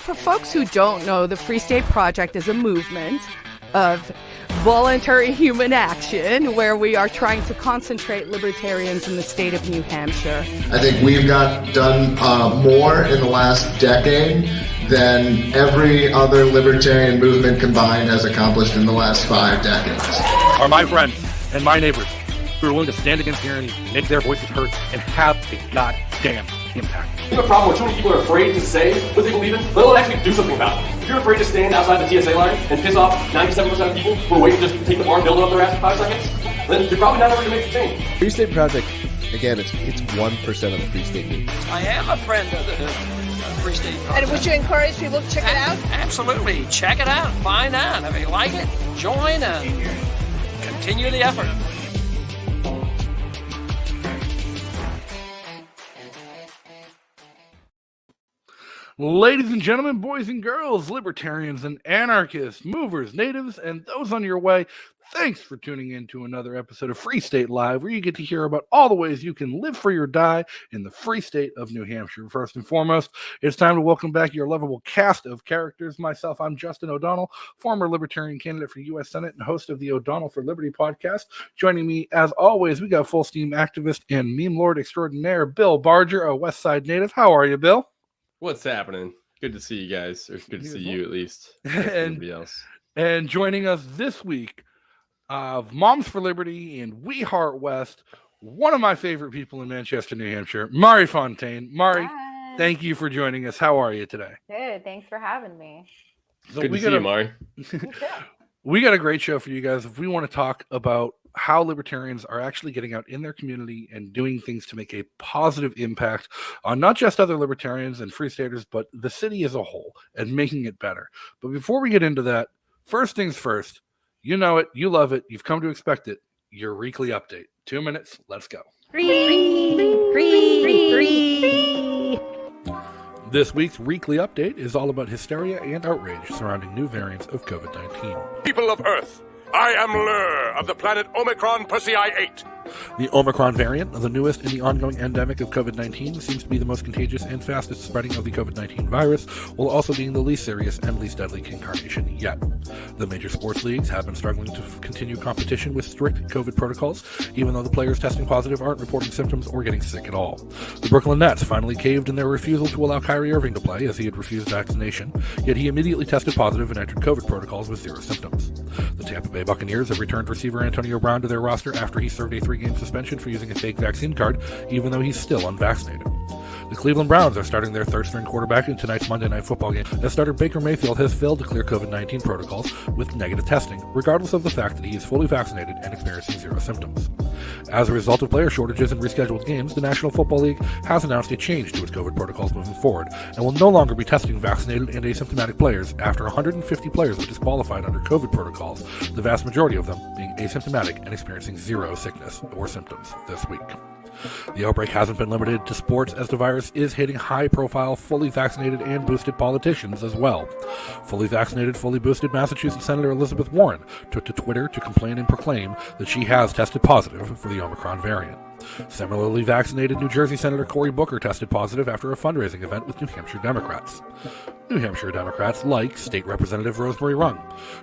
For folks who don't know, the Free State Project is a movement of voluntary human action where we are trying to concentrate libertarians in the state of New Hampshire. I think we've done more in the last decade than every other libertarian movement combined has accomplished in the last 5 decades. Are my friends and my neighbors who are willing to stand against tyranny, make their voices heard, and have a goddamn impact. We have a problem where too many people are afraid to say what they believe in, let alone actually do something about it. If you're afraid to stand outside the TSA line and piss off 97% of people who are waiting to just take the arm builder up their ass in 5 seconds, then you're probably not ever going to make the change. Free State Project, again, it's 1% of the Free State movement. I am a friend of the Free State Project. And would you encourage people to check it out? Absolutely. Check it out. Find out. If you like it, join and continue the effort. Ladies and gentlemen, boys and girls, libertarians and anarchists, movers, natives, and those on your way, thanks for tuning in to another episode of Free State Live, where you get to hear about all the ways you can live free or die in the free state of New Hampshire. First and foremost, it's time to welcome back your lovable cast of characters. Myself, I'm Justin O'Donnell, former libertarian candidate for U.S. Senate and host of the O'Donnell for Liberty podcast. Joining me, as always, we got full steam activist and meme lord extraordinaire, Bill Barger, a West Side native. How are you, Bill? What's happening? Good to see you guys, or good to see you at least. Everybody else. And joining us this week, of Moms for Liberty and We Heart West, one of my favorite people in Manchester, New Hampshire, Mari Fontaine. Mari, Hi. Thank you for joining us. How are you today? Good. Thanks for having me. So good to see you, Mari. We got a great show for you guys. If we want to talk about how libertarians are actually getting out in their community and doing things to make a positive impact on not just other libertarians and free staters, but the city as a whole and making it better. But before we get into that, first things first, you know it, you love it, you've come to expect it, your weekly update. 2 minutes, let's go. Free. This week's weekly update is all about hysteria and outrage surrounding new variants of COVID-19. People of Earth, I am Lur of the planet Omicron Persei 8. The Omicron variant, the newest in the ongoing endemic of COVID-19, seems to be the most contagious and fastest spreading of the COVID-19 virus, while also being the least serious and least deadly incarnation yet. The major sports leagues have been struggling to continue competition with strict COVID protocols, even though the players testing positive aren't reporting symptoms or getting sick at all. The Brooklyn Nets finally caved in their refusal to allow Kyrie Irving to play, as he had refused vaccination, yet he immediately tested positive and entered COVID protocols with 0 symptoms. The Tampa Bay Buccaneers have returned receiver Antonio Brown to their roster after he served a 3-game suspension for using a fake vaccine card, even though he's still unvaccinated. The Cleveland Browns are starting their third-string quarterback in tonight's Monday Night Football game, as starter Baker Mayfield has failed to clear COVID-19 protocols with negative testing, regardless of the fact that he is fully vaccinated and experiencing 0 symptoms. As a result of player shortages and rescheduled games, the National Football League has announced a change to its COVID protocols moving forward, and will no longer be testing vaccinated and asymptomatic players after 150 players were disqualified under COVID protocols, the vast majority of them being asymptomatic and experiencing 0 sickness or symptoms this week. The outbreak hasn't been limited to sports, as the virus is hitting high-profile, fully vaccinated and boosted politicians as well. Fully vaccinated, fully boosted Massachusetts Senator Elizabeth Warren took to Twitter to complain and proclaim that she has tested positive for the Omicron variant. Similarly vaccinated New Jersey Senator Cory Booker tested positive after a fundraising event with New Hampshire Democrats. New Hampshire Democrats like State Representative Rosemary Rung,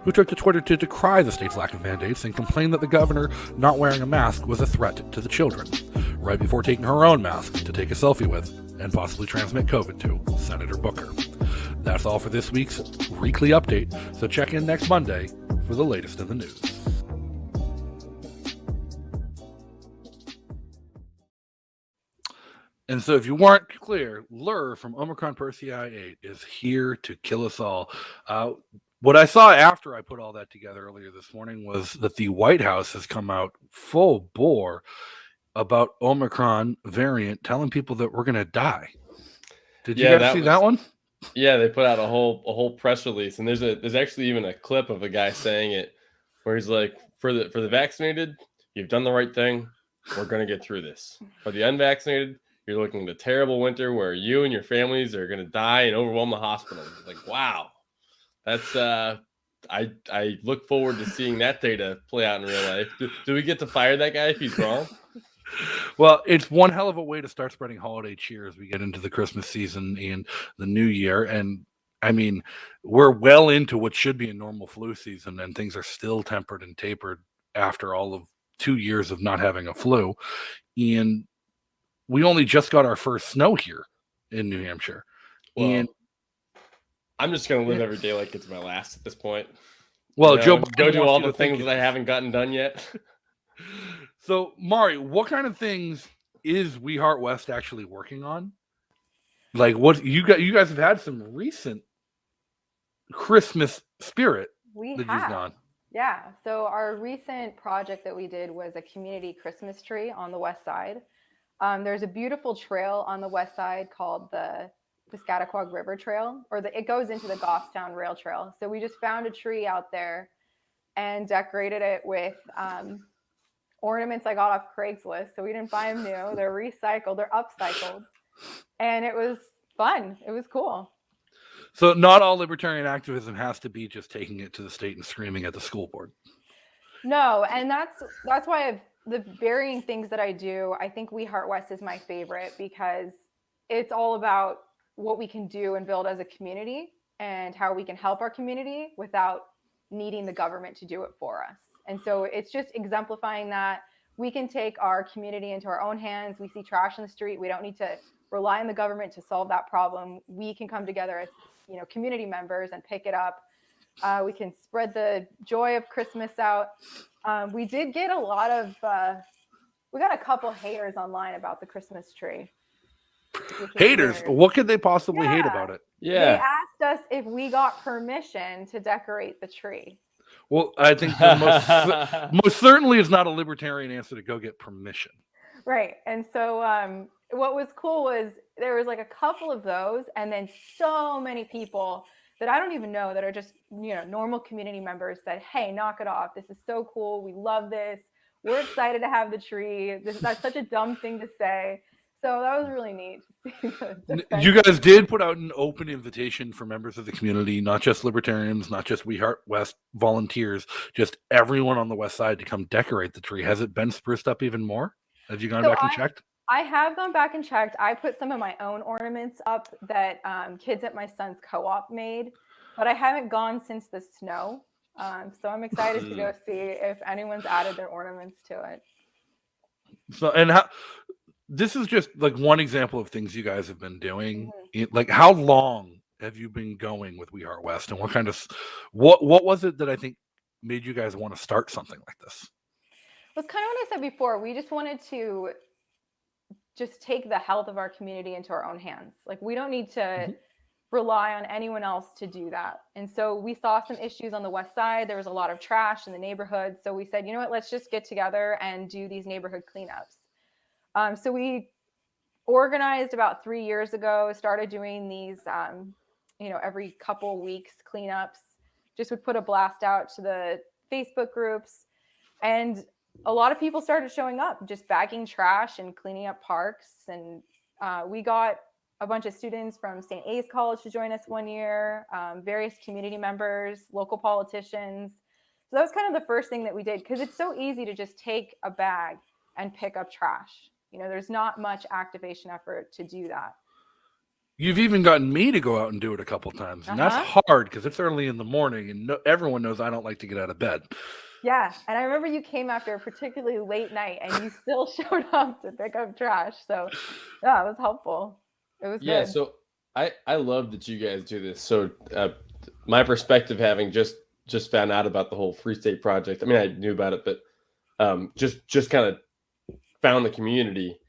who took to Twitter to decry the state's lack of mandates and complain that the governor not wearing a mask was a threat to the children, right before taking her own mask to take a selfie with and possibly transmit COVID to Senator Booker. That's all for this week's weekly update, so check in next Monday for the latest in the news. And so if you weren't clear, Lur from Omicron Persei 8 is here to kill us all. What I saw after I put all that together earlier this morning was that the White House has come out full bore about Omicron variant, telling people that we're going to die. Did you guys see that one? Yeah, they put out a whole press release, and there's actually even a clip of a guy saying it, where he's like, for the vaccinated, you've done the right thing. We're going to get through this. For the unvaccinated, you're looking at a terrible winter where you and your families are going to die and overwhelm the hospitals. Like, wow, that's I look forward to seeing that data play out in real life. Do we get to fire that guy if he's wrong? Well, it's one hell of a way to start spreading holiday cheer as we get into the Christmas season and the new year. And I mean, we're well into what should be a normal flu season, and things are still tempered and tapered after all of 2 years of not having a flu. And we only just got our first snow here in New Hampshire. Well, and I'm just gonna live every day like it's my last at this point. Well, Joe Biden go do all the things that I haven't gotten done yet. So, Mari, what kind of things is We Heart West actually working on? Like, what you guys have had some recent Christmas spirit We that have. you've done. Yeah. So our recent project that we did was a community Christmas tree on the west side. There's a beautiful trail on the west side called the Piscataqua River Trail, it goes into the Goffstown Rail Trail. So we just found a tree out there and decorated it with ornaments I got off Craigslist. So we didn't buy them new. They're recycled. They're upcycled. And it was fun. It was cool. So not all libertarian activism has to be just taking it to the state and screaming at the school board. No, and that's why the varying things that I do, I think We Heart West is my favorite because it's all about what we can do and build as a community and how we can help our community without needing the government to do it for us. And so it's just exemplifying that we can take our community into our own hands. We see trash in the street. We don't need to rely on the government to solve that problem. We can come together as community members and pick it up. We can spread the joy of Christmas out. We did get we got a couple haters online about the Christmas tree. Haters? Weird. What could they possibly hate about it? They asked us if we got permission to decorate the tree. Well, I think the most certainly is not a libertarian answer to go get permission. Right. And so what was cool was there was like a couple of those and then so many people that I don't even know that are just, normal community members said, hey, knock it off. This is so cool. We love this. We're excited to have the tree. That's such a dumb thing to say. So that was really neat. You guys did put out an open invitation for members of the community, not just libertarians, not just We Heart West volunteers, just everyone on the west side to come decorate the tree. Has it been spruced up even more? Have you gone back and checked? I have gone back and checked. I put some of my own ornaments up that kids at my son's co-op made, but I haven't gone since the snow. So I'm excited to go see if anyone's added their ornaments to it. So, this is just like one example of things you guys have been doing. Like, how long have you been going with We Heart West, and what was it that I think made you guys want to start something like this? Well, it's kind of what I said before. We just wanted to just take the health of our community into our own hands. Like, we don't need to rely on anyone else to do that. And so we saw some issues on the west side. There was a lot of trash in the neighborhood. So we said, you know what, let's just get together and do these neighborhood cleanups. So we organized about 3 years ago, started doing these, every couple weeks cleanups, just would put a blast out to the Facebook groups. And a lot of people started showing up, just bagging trash and cleaning up parks. And we got a bunch of students from St. A's College to join us one year, various community members, local politicians. So that was kind of the first thing that we did, because it's so easy to just take a bag and pick up trash. There's not much activation effort to do that. You've even gotten me to go out and do it a couple times. And that's hard because it's early in the morning and everyone knows I don't like to get out of bed. Yeah. And I remember you came after a particularly late night and you still showed up to pick up trash. So yeah, it was helpful. It was good. So I love that you guys do this. So my perspective, having just found out about the whole Free State Project. I mean, I knew about it, but just kind of found the community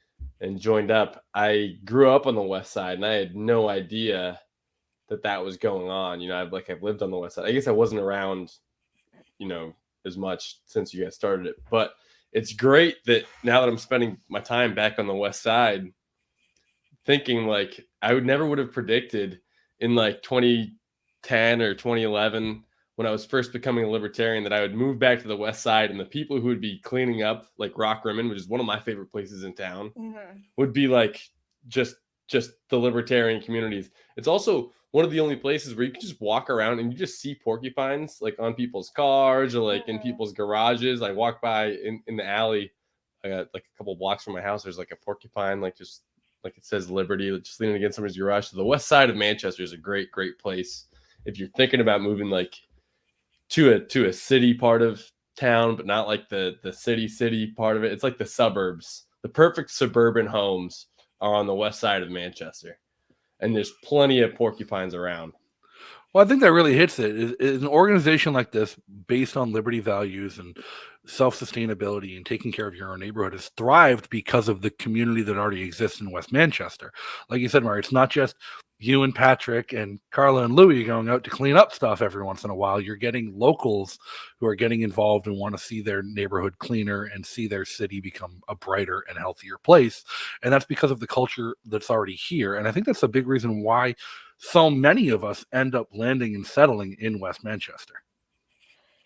and joined up. I grew up on the west side and I had no idea that was going on. I've lived on the west side. I guess I wasn't around, as much since you guys started it, but it's great that now that I'm spending my time back on the west side, thinking I never would have predicted in 2010 or 2011 when I was first becoming a libertarian that I would move back to the west side and the people who would be cleaning up Rock Rimmon, which is one of my favorite places in town, would be just the libertarian communities. It's also one of the only places where you can just walk around and you just see porcupines on people's cars or in people's garages. I walk by in the alley, a couple blocks from my house. There's a porcupine just like it says Liberty, just leaning against somebody's garage. So the west side of Manchester is a great place if you're thinking about moving like to a city part of town, but not like the city part of it. It's like the suburbs. The perfect suburban homes are on the west side of Manchester, and there's plenty of porcupines around. Well, I think that really hits it. Is an organization like this, based on liberty values and self-sustainability and taking care of your own neighborhood, has thrived because of the community that already exists in West Manchester. Like you said, Mari, it's not just you and Patrick and Carla and Louie going out to clean up stuff every once in a while. You're getting locals who are getting involved and want to see their neighborhood cleaner and see their city become a brighter and healthier place. And that's because of the culture that's already here. And I think that's a big reason why so many of us end up landing and settling in West Manchester.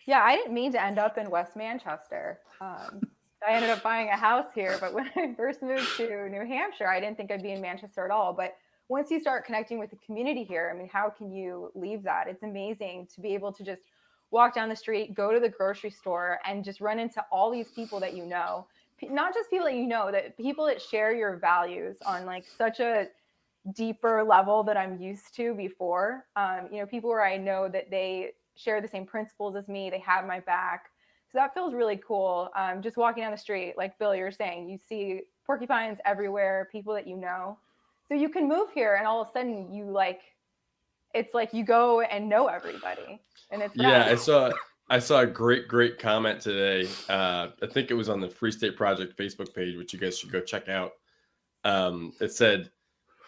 Yeah, I didn't mean to end up in West Manchester. I ended up buying a house here, but when I first moved to New Hampshire, I didn't think I'd be in Manchester at all. But once you start connecting with the community here, I mean, how can you leave that? It's amazing to be able to just walk down the street, go to the grocery store, and just run into all these people that you know. Not just people that you know, that people that share your values on like such a deeper level that I'm used to before. People where I know that they share the same principles as me, they have my back. So that feels really cool. Just walking down the street, like Bill, you're saying, you see porcupines everywhere, people that you know. So you can move here and all of a sudden it's like you go and know everybody. And it's yeah, I saw a great comment today. I think it was on the Free State Project Facebook page, which you guys should go check out. It said,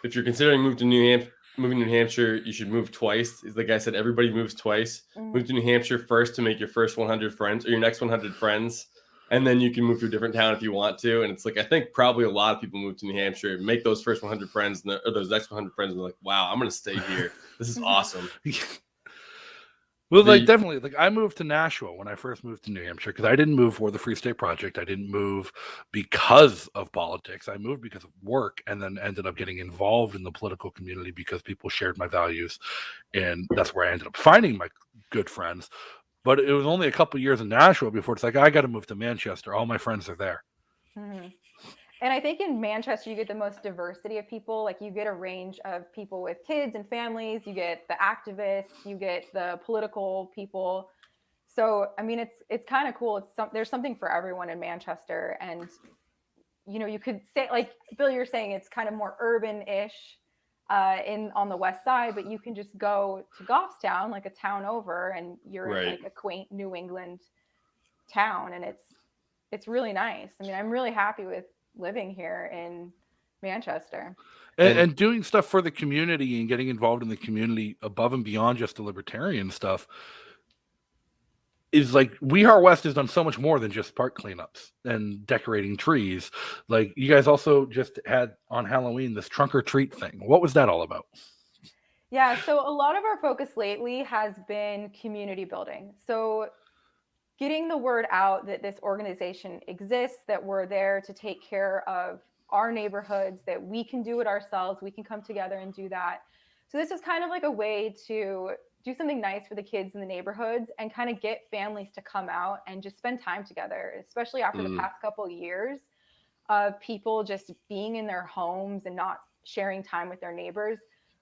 if you're considering moving to New Hampshire, you should move twice. The guy said everybody moves twice. Mm-hmm. Move to New Hampshire first to make your first 100 friends or your next 100 friends. And then you can move to a different town if you want to. And it's like, I think probably a lot of people move to New Hampshire, make those first 100 friends or those next 100 friends and they're like, wow, I'm going to stay here. This is awesome. Well, definitely. I moved to Nashua when I first moved to New Hampshire because I didn't move for the Free State Project. I didn't move because of politics. I moved because of work and then ended up getting involved in the political community because people shared my values. And that's where I ended up finding my good friends. But it was only a couple of years in Nashua before it's like, I got to move to Manchester. All my friends are there. Mm-hmm. And I think in Manchester, you get the most diversity of people. Like you get a range of people with kids and families. You get the activists, you get the political people. So, I mean, it's kind of cool. There's something for everyone in Manchester. And, you could say, like Bill, you're saying it's kind of more urban-ish on the west side, but you can just go to Goffstown, like a town over, and you're in like a quaint New England town. And it's really nice. I mean, I'm really happy with living here in Manchester. And doing stuff for the community and getting involved in the community above and beyond just the libertarian stuff is like We Are West has done so much more than just park cleanups and decorating trees. Like you guys also just had on Halloween this trunk or treat thing. What was that all about? Yeah, so a lot of our focus lately has been community building. So getting the word out that this organization exists, that we're there to take care of our neighborhoods, that we can do it ourselves, we can come together and do that. So this is kind of like a way to do something nice for the kids in the neighborhoods and kind of get families to come out and just spend time together, especially after the past couple of years of people just being in their homes and not sharing time with their neighbors.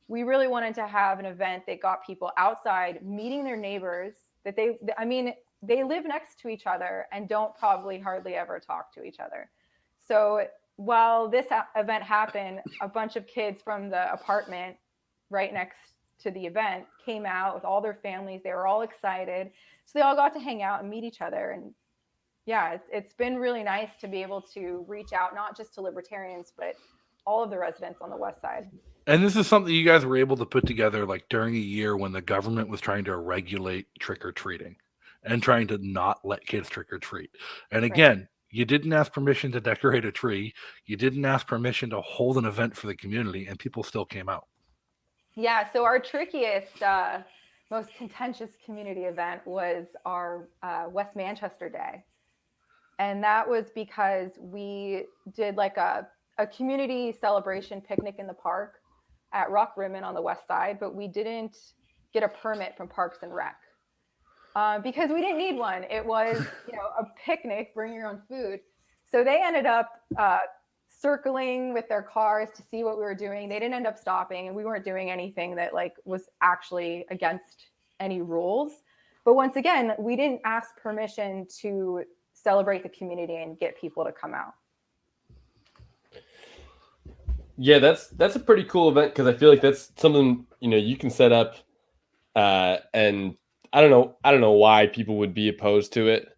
We really wanted to have an event that got people outside, meeting their neighbors, that they live next to each other and don't probably hardly ever talk to each other. So while this event happened, a bunch of kids from the apartment right next to the event came out with all their families. They were all excited. So they all got to hang out and meet each other. And yeah, it's been really nice to be able to reach out, not just to libertarians, but all of the residents on the west side. And this is something you guys were able to put together like during a year when the government was trying to regulate trick-or-treating and trying to not let kids trick-or-treat. And again, you didn't ask permission to decorate a tree. You didn't ask permission to hold an event for the community, and people still came out. Yeah, so our trickiest, most contentious community event was our West Manchester Day. And that was because we did like a community celebration picnic in the park at Rock Rimmon on the west side, but we didn't get a permit from Parks and Rec because we didn't need one. It was, a picnic, bring your own food. So they ended up circling with their cars to see what we were doing. They didn't end up stopping, and we weren't doing anything that like was actually against any rules. But once again, we didn't ask permission to celebrate the community and get people to come out. Yeah, that's a pretty cool event, because I feel like that's something, you can set up, and I don't know why people would be opposed to it,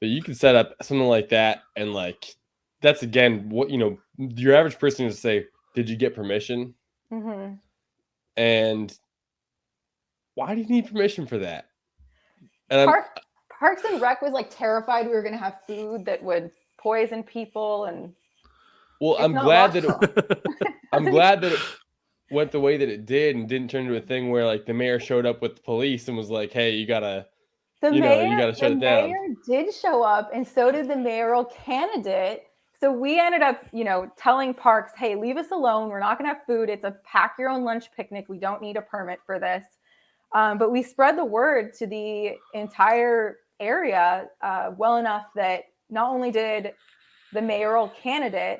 but you can set up something like that, and like that's again what your average person would say, did you get permission? Mm-hmm. And why do you need permission for that? And Parks and Rec was like terrified we were going to have food that would poison people, and well, I'm glad that it went the way that it did and didn't turn into a thing where like the mayor showed up with the police and was like, "Hey, you gotta shut it down." The mayor did show up, and so did the mayoral candidate. So we ended up, telling Parks, "Hey, leave us alone. We're not going to have food. It's a pack your own lunch picnic. We don't need a permit for this." But we spread the word to the entire area well enough that not only did the mayoral candidate,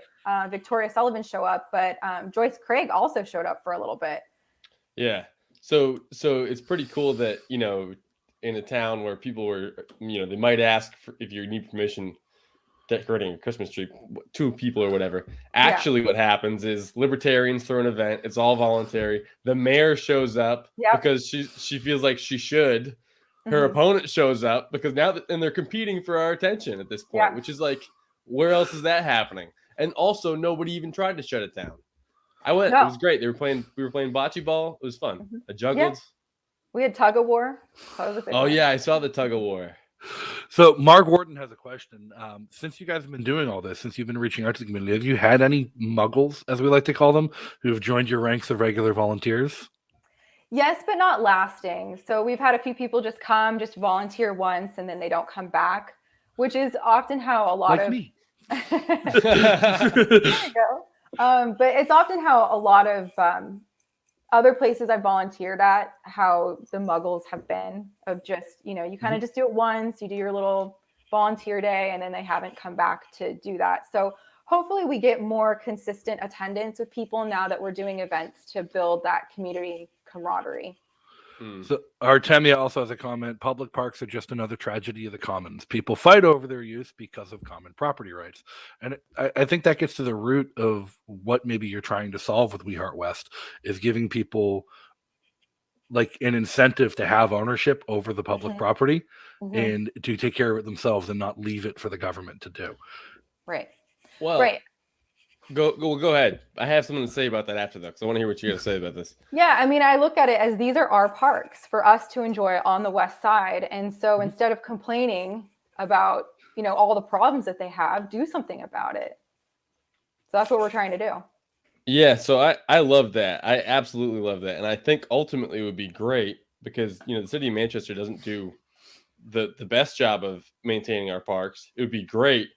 Victoria Sullivan, show up, but Joyce Craig also showed up for a little bit. Yeah. So it's pretty cool that, in a town where people were, they might ask if you need permission decorating a Christmas tree, 2 people or whatever. Actually, what happens is libertarians throw an event. It's all voluntary. The mayor shows up because she feels like she should. Her opponent shows up because and they're competing for our attention at this point, which is like, where else is that happening? And also, nobody even tried to shut it down. I went. No. It was great. We were playing bocce ball. It was fun. I juggled. Yeah. We had tug of war. Yeah, I saw the tug of war. So Mark Wharton has a question. Since you guys have been doing all this, since you've been reaching out to the community, have you had any muggles, as we like to call them, who have joined your ranks of regular volunteers? Yes, but not lasting. So we've had a few people just volunteer once, and then they don't come back, which is often how a lot of me. There you go. But it's often how a lot of other places I've volunteered at, how the muggles have been, of just, you kind of just do it once, you do your little volunteer day, and then they haven't come back to do that. So hopefully we get more consistent attendance with people now that we're doing events to build that community camaraderie. So Artemia also has a comment. Public parks are just another tragedy of the commons. People fight over their use because of common property rights. And I think that gets to the root of what maybe you're trying to solve with We Heart West, is giving people like an incentive to have ownership over the public property and to take care of it themselves and not leave it for the government to do. Right. Well, right. Go ahead. I have something to say about that after, though, because I want to hear what you got to say about this. Yeah, I mean, I look at it as these are our parks for us to enjoy on the west side. And so instead of complaining about, all the problems that they have, do something about it. So that's what we're trying to do. Yeah, so I love that. I absolutely love that. And I think ultimately it would be great because, the city of Manchester doesn't do the best job of maintaining our parks. It would be great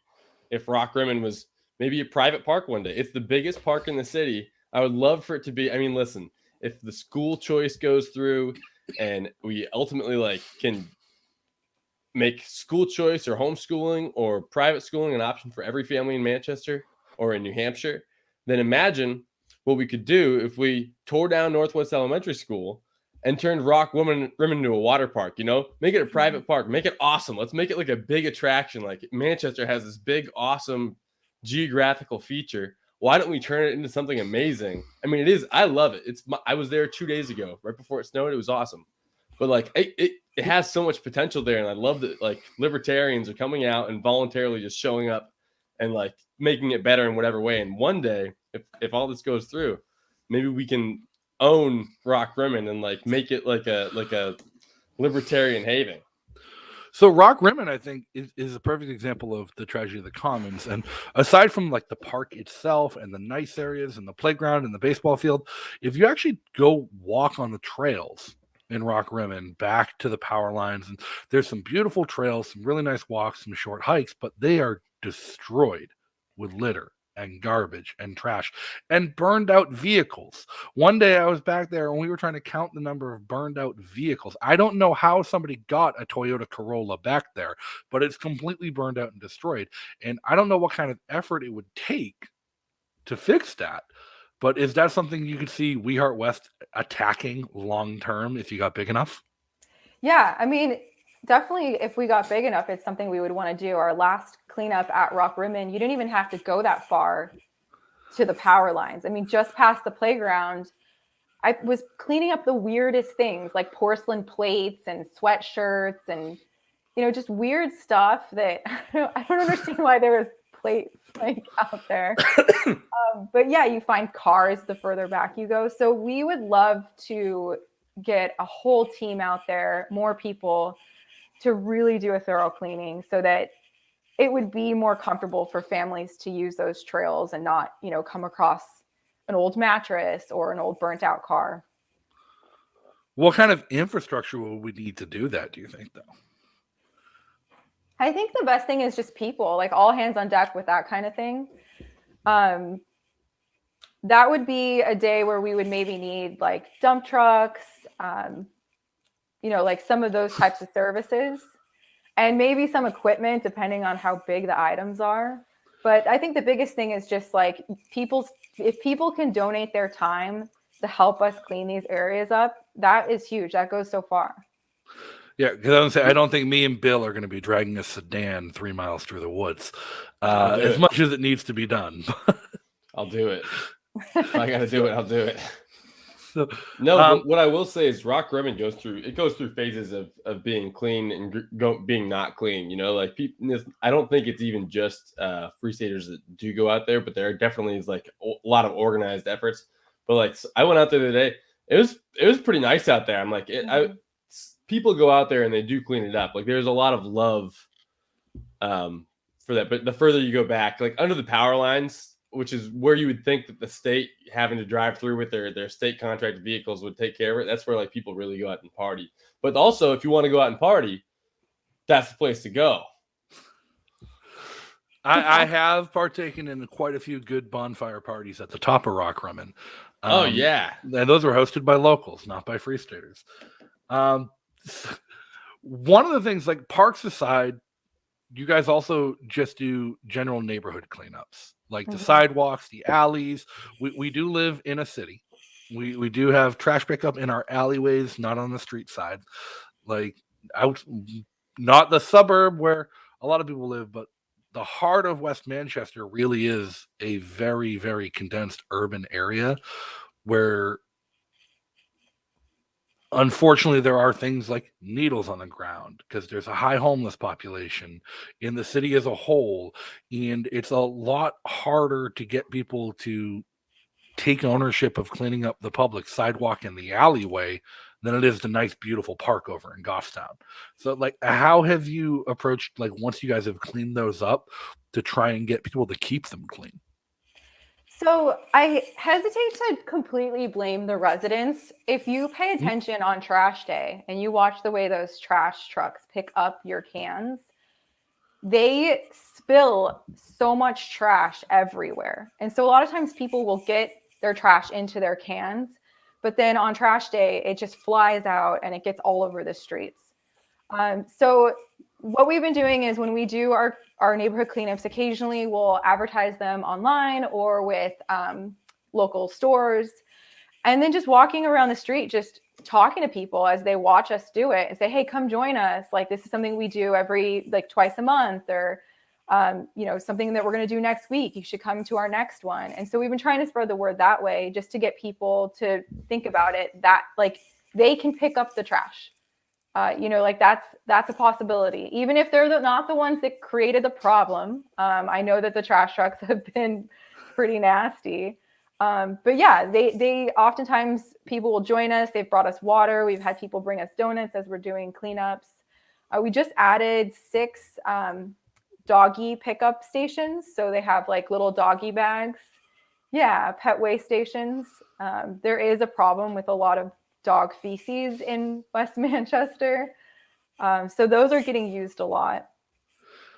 if Rock Rimmon was maybe a private park one day. It's the biggest park in the city. I would love for it to be. I mean, listen, if the school choice goes through and we ultimately can make school choice or homeschooling or private schooling an option for every family in Manchester or in New Hampshire, then imagine what we could do if we tore down Northwest Elementary School and turned Rock Rimmon into a water park, make it a private park, make it awesome. Let's make it like a big attraction. Like Manchester has this big, awesome geographical feature. Why don't we turn it into something amazing? I mean, it is. I love it. I was there 2 days ago, right before it snowed. It was awesome. But it has so much potential there, and I love that libertarians are coming out and voluntarily just showing up and making it better in whatever way. And one day, if all this goes through, maybe we can own Rock Rimmon and make it like a libertarian haven. So Rock Rimmon, I think, is a perfect example of the tragedy of the commons. And aside from the park itself and the nice areas and the playground and the baseball field, if you actually go walk on the trails in Rock Rimmon back to the power lines, and there's some beautiful trails, some really nice walks, some short hikes, but they are destroyed with litter and garbage and trash and burned out vehicles. One day I was back there and we were trying to count the number of burned out vehicles. I don't know how somebody got a Toyota Corolla back there, but it's completely burned out and destroyed. And I don't know what kind of effort it would take to fix that. But is that something you could see We Heart West attacking long term if you got big enough? Yeah, I mean, definitely if we got big enough, it's something we would want to do. Our last cleanup at Rock Rimmon, you didn't even have to go that far to the power lines. I mean, just past the playground, I was cleaning up the weirdest things like porcelain plates and sweatshirts and, just weird stuff that I don't understand why there was plates like out there. But yeah, you find cars the further back you go. So we would love to get a whole team out there, more people to really do a thorough cleaning so that it would be more comfortable for families to use those trails and not, come across an old mattress or an old burnt out car. What kind of infrastructure will we need to do that, do you think, though? I think the best thing is just people, like all hands on deck with that kind of thing. That would be a day where we would maybe need like dump trucks, like some of those types of services, and maybe some equipment depending on how big the items are. But I think the biggest thing is just like if people can donate their time to help us clean these areas up, that is huge. That goes so far. Yeah, because I don't think me and Bill are going to be dragging a sedan 3 miles through the woods, as much as it needs to be done. I'll do it. If I got to do it, I'll do it. So, but what I will say is Rock Rimmon goes through phases of being clean and being not clean. Like people, I don't think it's even just Free Staters that do go out there, but there definitely is like a lot of organized efforts. But like I went out there the other day, it was pretty nice out there. I'm like, people go out there and they do clean it up. Like there's a lot of love for that. But the further you go back, like under the power lines, which is where you would think that the state having to drive through with their state contracted vehicles would take care of it. That's where like people really go out and party. But also, if you want to go out and party, that's the place to go. I have partaken in quite a few good bonfire parties at the top of Rock Rimmon. Oh yeah, and those were hosted by locals, not by Free Staters. One of the things, like parks aside, you guys also just do general neighborhood cleanups, like the sidewalks, the alleys. We do live in a city. We do have trash pickup in our alleyways, not on the street side, like out, not the suburb where a lot of people live, but the heart of West Manchester really is a very, very condensed urban area where unfortunately there are things like needles on the ground because there's a high homeless population in the city as a whole, and it's a lot harder to get people to take ownership of cleaning up the public sidewalk and the alleyway than it is the nice beautiful park over in Goffstown. So like, how have you approached, like, once you guys have cleaned those up, to try and get people to keep them clean? So I hesitate to completely blame the residents. If you pay attention on trash day and you watch the way those trash trucks pick up your cans, they spill so much trash everywhere. And so a lot of times people will get their trash into their cans, but then on trash day, it just flies out and it gets all over the streets. So what we've been doing is when we do our neighborhood cleanups, occasionally we'll advertise them online or with local stores, and then just walking around the street, just talking to people as they watch us do it and say, hey, come join us. Like, this is something we do every, like, twice a month, or, something that we're going to do next week. You should come to our next one. And so we've been trying to spread the word that way, just to get people to think about it, that like they can pick up the trash. That's a possibility, even if they're not the ones that created the problem. I know that the trash trucks have been pretty nasty. But yeah, they oftentimes people will join us. They've brought us water. We've had people bring us donuts as we're doing cleanups. We just added 6 doggy pickup stations. So they have like little doggy bags. Yeah, pet waste stations. There is a problem with a lot of dog feces in West Manchester. So those are getting used a lot.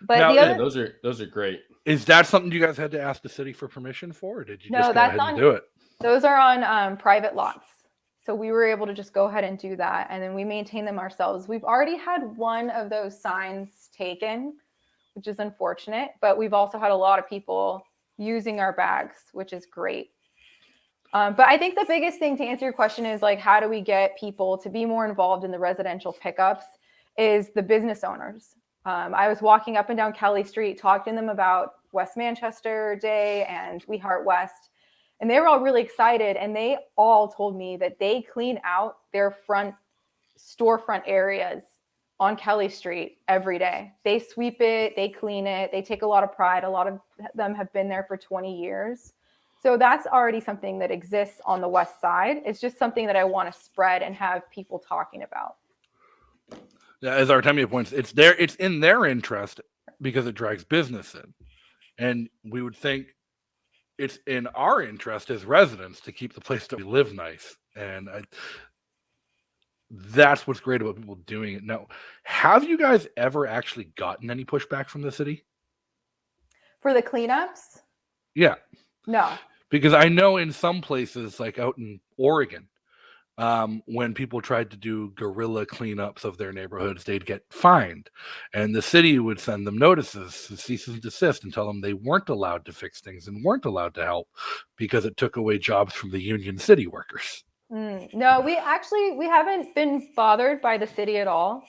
But now, those are great. Is that something you guys had to ask the city for permission for, or did you just go ahead and do it? Those are on private lots. So we were able to just go ahead and do that. And then we maintain them ourselves. We've already had one of those signs taken, which is unfortunate, but we've also had a lot of people using our bags, which is great. But I think the biggest thing to answer your question is like, how do we get people to be more involved in the residential pickups is the business owners. I was walking up and down Kelly Street, talking to them about West Manchester Day and We Heart West. And they were all really excited. And they all told me that they clean out their front storefront areas on Kelly Street every day. They sweep it, they clean it, they take a lot of pride. A lot of them have been there for 20 years. So that's already something that exists on the West Side. It's just something that I want to spread and have people talking about. Yeah, as Artemia points, it's in their interest because it drags business in. And we would think it's in our interest as residents to keep the place that we live nice. And that's what's great about people doing it. Now, have you guys ever actually gotten any pushback from the city? For the cleanups? Yeah. No. Because I know in some places, like out in Oregon, when people tried to do guerrilla cleanups of their neighborhoods, they'd get fined. And the city would send them notices to cease and desist and tell them they weren't allowed to fix things and weren't allowed to help because it took away jobs from the union city workers. No, we haven't been bothered by the city at all.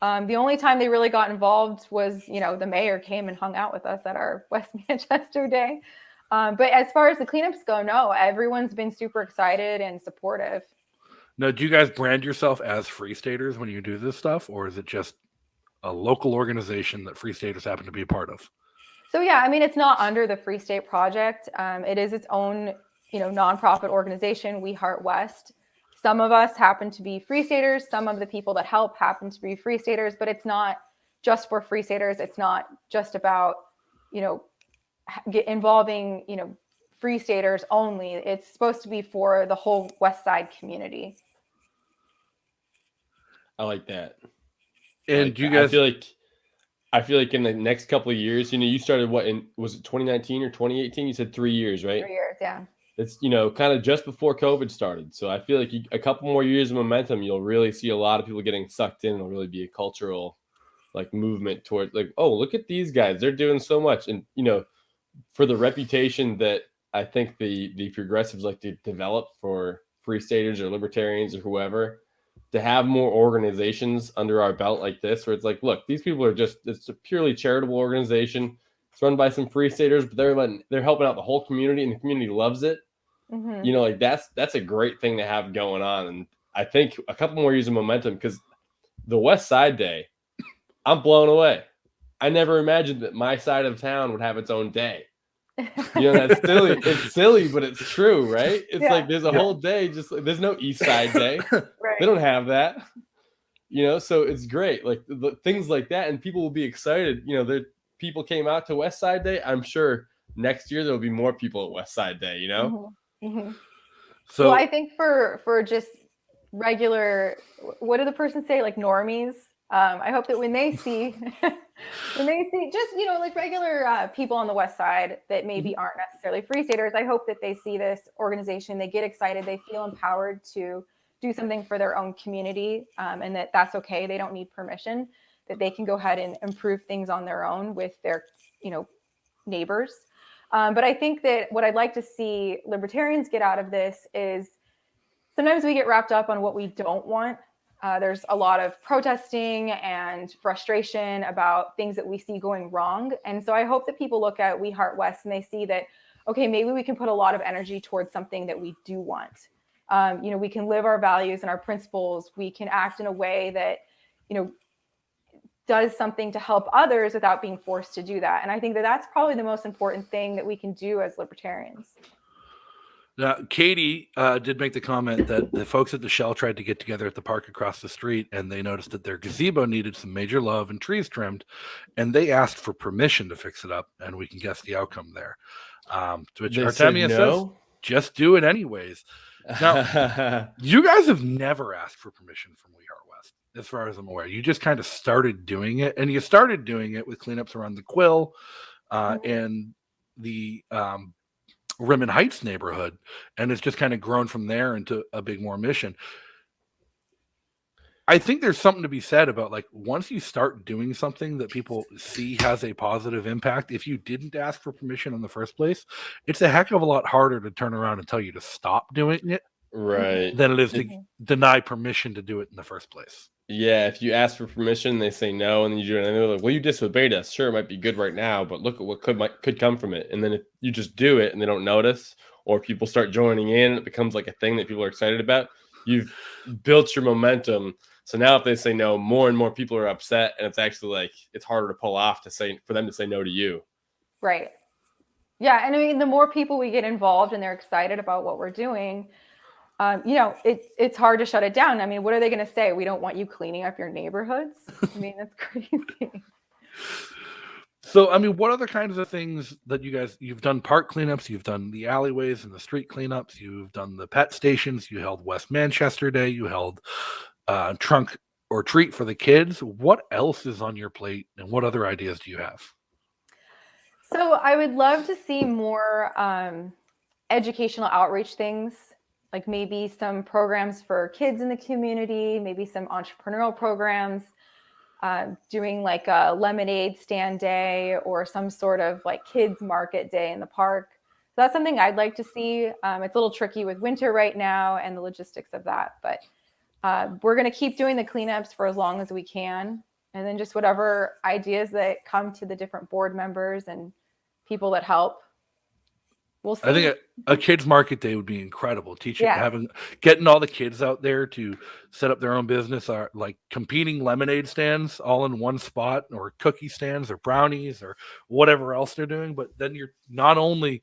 The only time they really got involved was, the mayor came and hung out with us at our West Manchester Day. But as far as the cleanups go, no, everyone's been super excited and supportive. Now, do you guys brand yourself as Free Staters when you do this stuff, or is it just a local organization that Free Staters happen to be a part of? So, yeah, it's not under the Free State Project. It is its own, nonprofit organization, We Heart West. Some of us happen to be Free Staters. Some of the people that help happen to be Free Staters, but it's not just for Free Staters. It's not just about, involving, Free Staters only. It's supposed to be for the whole West Side community. I like that. And do you guys? I feel like in the next couple of years, you started was it 2019 or 2018? You said 3 years, right? 3 years, yeah. It's kind of just before COVID started. So I feel like a couple more years of momentum, you'll really see a lot of people getting sucked in. It'll really be a cultural movement toward oh, look at these guys. They're doing so much. And, for the reputation that I think the progressives like to develop for Free Staters or libertarians or whoever, to have more organizations under our belt like this, where it's like, look, these people it's a purely charitable organization. It's run by some Free Staters, but they're helping out the whole community and the community loves it. Mm-hmm. That's a great thing to have going on. And I think a couple more years of momentum, because the West Side Day, I'm blown away. I never imagined that my side of town would have its own day. That's silly. It's silly, but it's true, right? It's like there's a whole day, there's no East Side Day. Right. They don't have that. So it's great. Things like that, and people will be excited. People came out to West Side Day. I'm sure next year there'll be more people at West Side Day. Mm-hmm. Mm-hmm. So I think for just regular, what did the person say? Like normies. I hope that when they see just, regular people on the West Side that maybe aren't necessarily Free Staters, I hope that they see this organization, they get excited, they feel empowered to do something for their own community, and that's okay. They don't need permission, that they can go ahead and improve things on their own with their, neighbors. But I think that what I'd like to see libertarians get out of this is sometimes we get wrapped up on what we don't want. There's a lot of protesting and frustration about things that we see going wrong. And so I hope that people look at We Heart West and they see that, okay, maybe we can put a lot of energy towards something that we do want. We can live our values and our principles. We can act in a way that, does something to help others without being forced to do that. And I think that that's probably the most important thing that we can do as libertarians. Now, Katie did make the comment that the folks at the Shell tried to get together at the park across the street, and they noticed that their gazebo needed some major love and trees trimmed, and they asked for permission to fix it up, and we can guess the outcome there. To which Artemia says, just do it anyways. Now, you guys have never asked for permission from We Heart West, as far as I'm aware. You just kind of started doing it, and you started doing it with cleanups around the Quill and the Rimmon Heights neighborhood, and it's just kind of grown from there into a big more mission. I think there's something to be said about like once you start doing something that people see has a positive impact, if you didn't ask for permission in the first place, it's a heck of a lot harder to turn around and tell you to stop doing it Right. than it is to deny permission to do it in the first place. Yeah, if you ask for permission, they say no, and then you do it, and they're like, "Well, you disobeyed us. Sure, it might be good right now, but look at what could come from it." And then if you just do it and they don't notice, or people start joining in, it becomes like a thing that people are excited about. You've built your momentum. So now, if they say no, more and more people are upset, and it's actually like it's harder to pull off for them to say no to you. Right. Yeah, and I mean, the more people we get involved and they're excited about what we're doing, it's hard to shut it down. I mean, what are they going to say? We don't want you cleaning up your neighborhoods. I mean, that's crazy. So, I mean, what other kinds of things that you've done park cleanups, you've done the alleyways and the street cleanups, you've done the pet stations, you held West Manchester Day, you held trunk or treat for the kids. What else is on your plate and what other ideas do you have? So I would love to see more educational outreach things, like maybe some programs for kids in the community, maybe some entrepreneurial programs, doing like a lemonade stand day or some sort of like kids market day in the park. So that's something I'd like to see. It's a little tricky with winter right now and the logistics of that, but we're going to keep doing the cleanups for as long as we can. And then just whatever ideas that come to the different board members and people that help. We'll see. I think a kids market day would be incredible. Getting all the kids out there to set up their own business, are like competing lemonade stands all in one spot, or cookie stands or brownies or whatever else they're doing. But then you're not only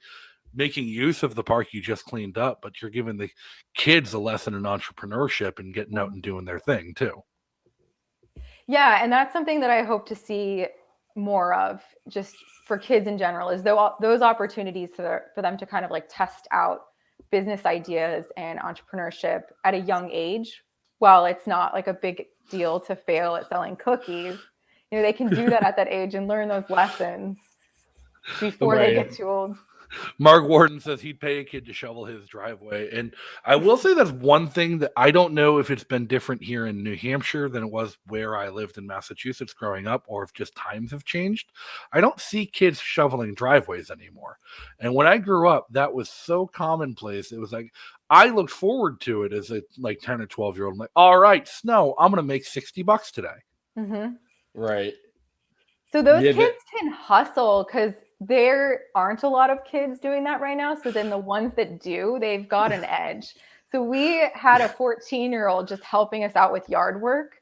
making use of the park you just cleaned up, but you're giving the kids a lesson in entrepreneurship and getting out and doing their thing too. Yeah, and that's something that I hope to see more of, just for kids in general, is those opportunities for them to kind of like test out business ideas and entrepreneurship at a young age. While it's not like a big deal to fail at selling cookies, they can do that at that age and learn those lessons before they get too old. Mark Warden says he'd pay a kid to shovel his driveway. And I will say that's one thing that I don't know if it's been different here in New Hampshire than it was where I lived in Massachusetts growing up, or if just times have changed. I don't see kids shoveling driveways anymore. And when I grew up, that was so commonplace. It was like, I looked forward to it as a like 10 or 12-year-old. I'm like, all right, snow, I'm going to make $60 today. Mm-hmm. Right. So those kids can hustle because there aren't a lot of kids doing that right now. So then the ones that do, they've got an edge. So we had a 14-year-old just helping us out with yard work.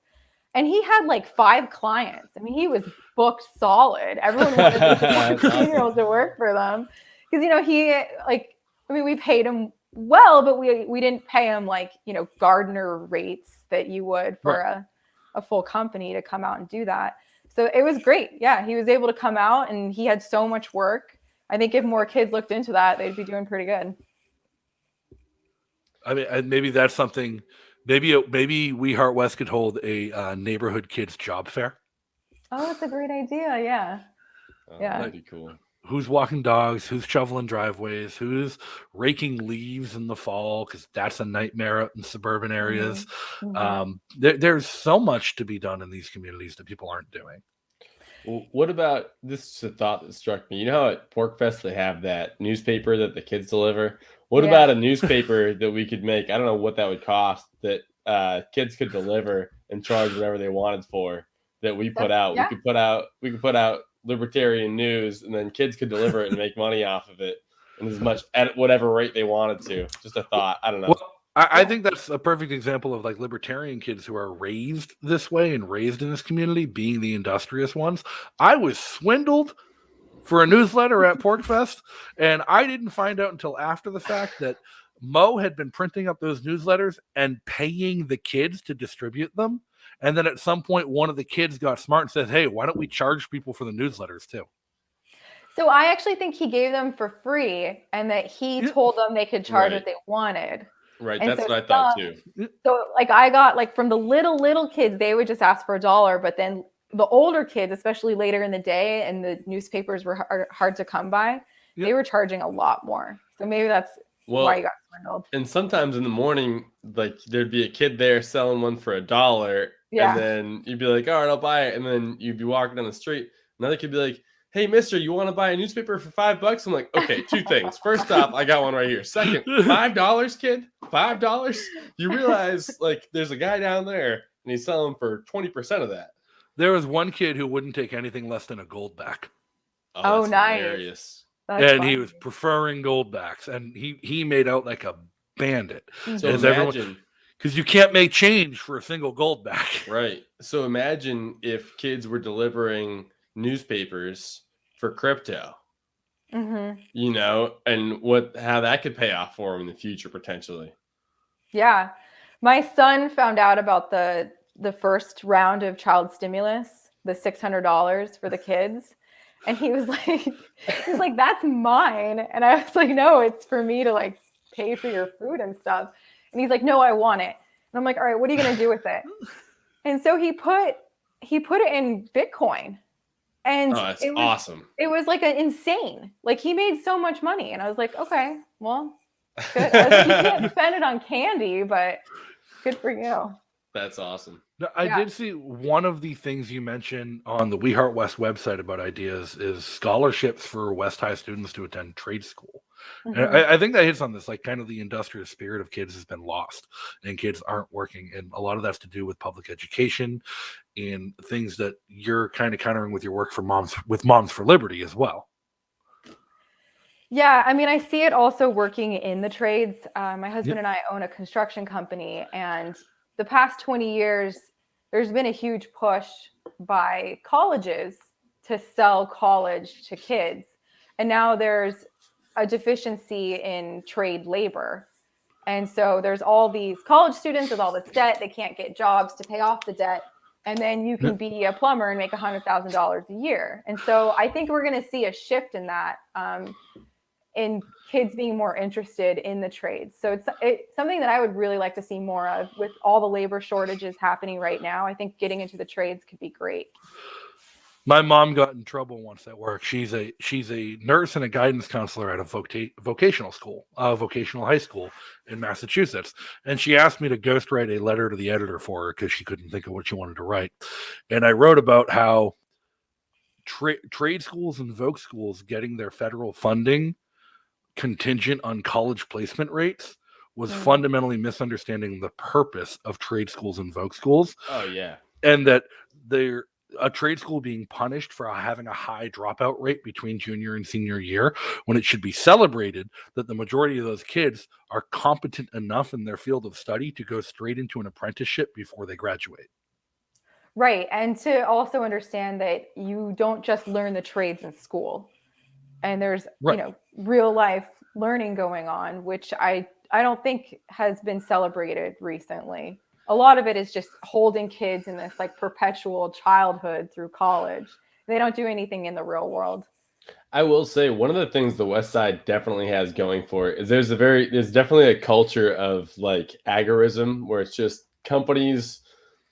And he had like 5 clients. I mean, he was booked solid. Everyone wanted the 14-year-old to work for them. Because, we paid him well, but we didn't pay him like, gardener rates that you would for a full company to come out and do that. So it was great. Yeah, he was able to come out and he had so much work. I think if more kids looked into that, they'd be doing pretty good. I mean, maybe that's something. Maybe We Heart West could hold a neighborhood kids job fair. Oh, that's a great idea. Yeah. Yeah. That'd be cool. Who's walking dogs? Who's shoveling driveways? Who's raking leaves in the fall? Because that's a nightmare in suburban areas. Mm-hmm. There's so much to be done in these communities that people aren't doing. Well, what about this? Is a thought that struck me. You know how at Pork Fest they have that newspaper that the kids deliver? What about a newspaper that we could make? I don't know what that would cost, that kids could deliver and charge whatever they wanted for, that we put out. Yeah. We could put out libertarian news, and then kids could deliver it and make money off of it, and as much at whatever rate they wanted to. Just a thought. I don't know. Well, I think that's a perfect example of like libertarian kids who are raised this way and raised in this community being the industrious ones. I was swindled for a newsletter at PorkFest, and I didn't find out until after the fact that Mo had been printing up those newsletters and paying the kids to distribute them. And then at some point, one of the kids got smart and said, hey, why don't we charge people for the newsletters too? So I actually think he gave them for free and that he told them they could charge what they wanted. Right. And that's what I thought too. So like I got like from the little kids, they would just ask for $1. But then the older kids, especially later in the day and the newspapers were hard to come by, they were charging a lot more. So maybe that's why you Well, got swindled. and sometimes in the morning, like there'd be a kid there selling one for $1, and Yeah. then you'd be like, all right, I'll buy it. And then you'd be walking down the street. Another kid would be like, hey, mister, you want to buy a newspaper for $5? I'm like, okay, two things. First off, I got one right here. Second, $5, kid? $5? You realize like there's a guy down there and he's selling for 20% of that. There was one kid who wouldn't take anything less than a goldback. Oh, That's nice. hilarious. That's And he funny. was preferring goldbacks, and he made out like a bandit. So As imagine, because you can't make change for a single goldback. right. So imagine if kids were delivering newspapers for crypto, you know, and how that could pay off for them in the future potentially. Yeah. My son found out about the first round of child stimulus, the $600 for the kids. And he was like, that's mine. And I was like, no, it's for me to like pay for your food and stuff. And he's like, no, I want it. And I'm like, all right, what are you going to do with it? And so he put it in Bitcoin. And that's awesome. It was like insane. Like he made so much money. And I was like, okay, well, good. I was like, you can't spend it on candy, but good for you. That's awesome. I did see one of the things you mentioned on the We Heart West website about ideas is scholarships for West High students to attend trade school. And I think that hits on this, like kind of the industrial spirit of kids has been lost and kids aren't working. And a lot of that's to do with public education and things that you're kind of countering with your work for Moms for Liberty as well. Yeah, I mean, I see it also working in the trades. My husband and I own a construction company, and the past 20 years, there's been a huge push by colleges to sell college to kids. And now there's a deficiency in trade labor. And so there's all these college students with all this debt. They can't get jobs to pay off the debt. And then you can be a plumber and make $100,000 a year. And so I think we're going to see a shift in that, in kids being more interested in the trades. So it's something that I would really like to see more of with all the labor shortages happening right now. I think getting into the trades could be great. My mom got in trouble once at work. She's a nurse and a guidance counselor at a vocational school, vocational high school in Massachusetts. And she asked me to ghostwrite a letter to the editor for her because she couldn't think of what she wanted to write. And I wrote about how trade schools and voc schools getting their federal funding contingent on college placement rates was fundamentally misunderstanding the purpose of trade schools and voc schools. Oh yeah. And that they're a trade school being punished for having a high dropout rate between junior and senior year, when it should be celebrated that the majority of those kids are competent enough in their field of study to go straight into an apprenticeship before they graduate. Right. And to also understand that you don't just learn the trades in school. And there's, real life learning going on, which I don't think has been celebrated recently. A lot of it is just holding kids in this like perpetual childhood through college. They don't do anything in the real world. I will say one of the things the West Side definitely has going for it is there's definitely a culture of like agorism where it's just companies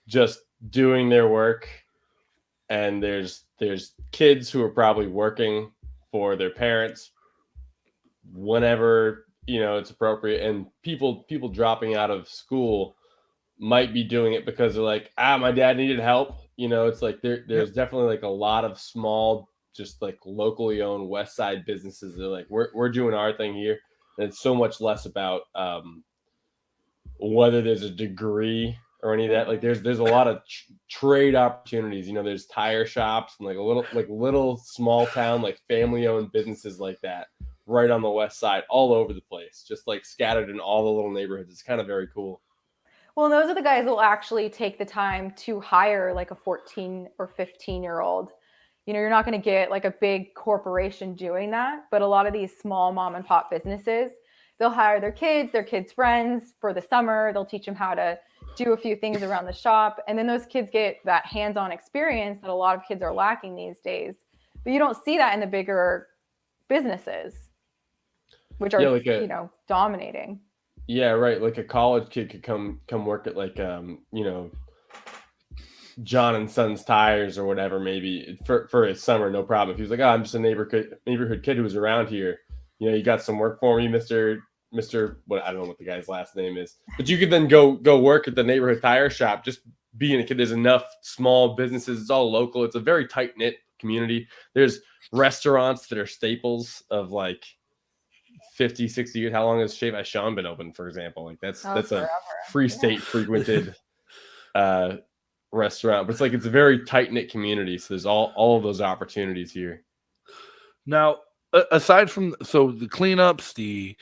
just doing their work, and there's kids who are probably working for their parents whenever it's appropriate, and people dropping out of school might be doing it because they're like, my dad needed help. It's like there's definitely like a lot of small, just like locally owned West Side businesses that are like, we're doing our thing here. And it's so much less about whether there's a degree or any of that. Like there's a lot of trade opportunities. There's tire shops and like little small town, like family owned businesses like that right on the West Side, all over the place, just like scattered in all the little neighborhoods. It's kind of very cool. Well, those are the guys that will actually take the time to hire like a 14 or 15-year-old. You're not going to get like a big corporation doing that, but a lot of these small mom and pop businesses, they'll hire their kids' friends for the summer. They'll teach them how to do a few things around the shop. And then those kids get that hands-on experience that a lot of kids are lacking these days. But you don't see that in the bigger businesses, which are, dominating. Yeah, right. Like a college kid could come work at like, John and Sons Tires or whatever, maybe for his summer, no problem. If he was like, I'm just a neighborhood kid who was around here. You got some work for me, Mr. Mr. What I don't know what the guy's last name is, but you could then go work at the neighborhood tire shop. Just being a kid, there's enough small businesses. It's all local. It's a very tight knit community. There's restaurants that are staples of like 50, 60 years. How long has Shave Ice Sean been open, for example? Like that's forever. a Free State frequented restaurant, but it's a very tight knit community. So there's all of those opportunities here. Now, aside from the cleanups, the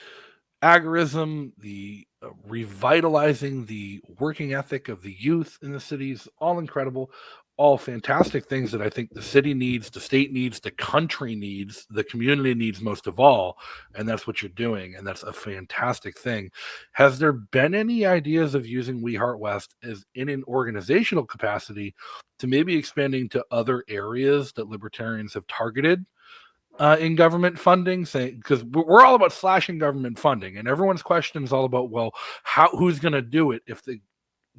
agorism, the revitalizing the working ethic of the youth in the cities, all incredible, all fantastic things that I think the city needs, the state needs, the country needs, the community needs most of all, and that's what you're doing, and that's a fantastic thing. Has there been any ideas of using We Heart West as in an organizational capacity to maybe expanding to other areas that libertarians have targeted in government funding, because we're all about slashing government funding, and everyone's question is all about, well, who's going to do it if the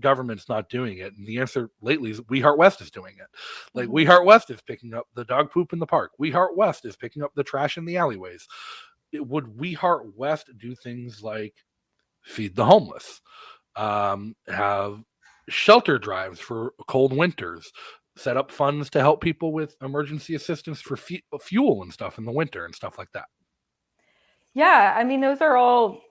government's not doing it? And the answer lately is We Heart West is doing it. Like, We Heart West is picking up the dog poop in the park. We Heart West is picking up the trash in the alleyways. Would We Heart West do things like feed the homeless, have shelter drives for cold winters, set up funds to help people with emergency assistance for fuel and stuff in the winter and stuff like that? Yeah, I mean, those are all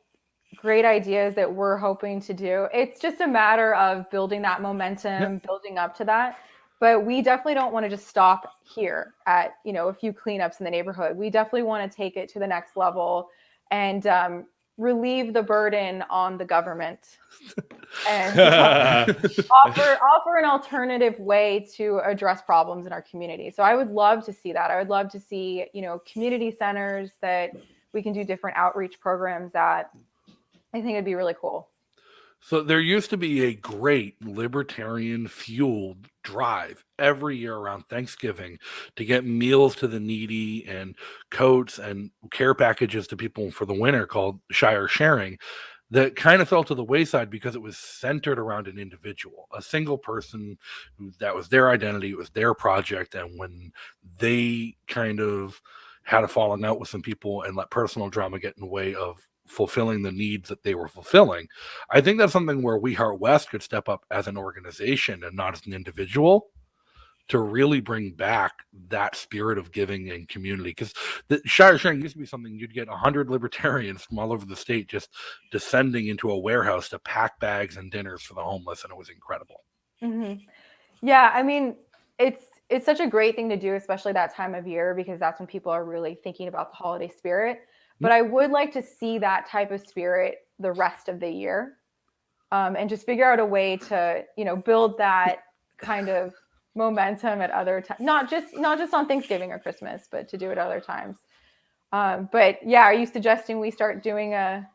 great ideas that we're hoping to do. It's just a matter of building that momentum, building up to that. But we definitely don't want to just stop here at, a few cleanups in the neighborhood. We definitely want to take it to the next level and relieve the burden on the government and offer an alternative way to address problems in our community. So I would love to see that. I would love to see, community centers that we can do different outreach programs at. I think it'd be really cool. So there used to be a great libertarian fueled drive every year around Thanksgiving to get meals to the needy and coats and care packages to people for the winter, called Shire Sharing, that kind of fell to the wayside because it was centered around an individual, a single person that was their identity, it was their project. And when they kind of had a falling out with some people and let personal drama get in the way of fulfilling the needs that they were fulfilling, I think that's something where We Heart West could step up as an organization and not as an individual to really bring back that spirit of giving and community. Because the Shire Sharing used to be something you'd get 100 libertarians from all over the state just descending into a warehouse to pack bags and dinners for the homeless, and it was incredible. Mm-hmm. Yeah, I mean, it's such a great thing to do, especially that time of year, because that's when people are really thinking about the holiday spirit. But I would like to see that type of spirit the rest of the year, and just figure out a way to, build that kind of momentum at other times, not just on Thanksgiving or Christmas, but to do it other times. But yeah, are you suggesting we start doing a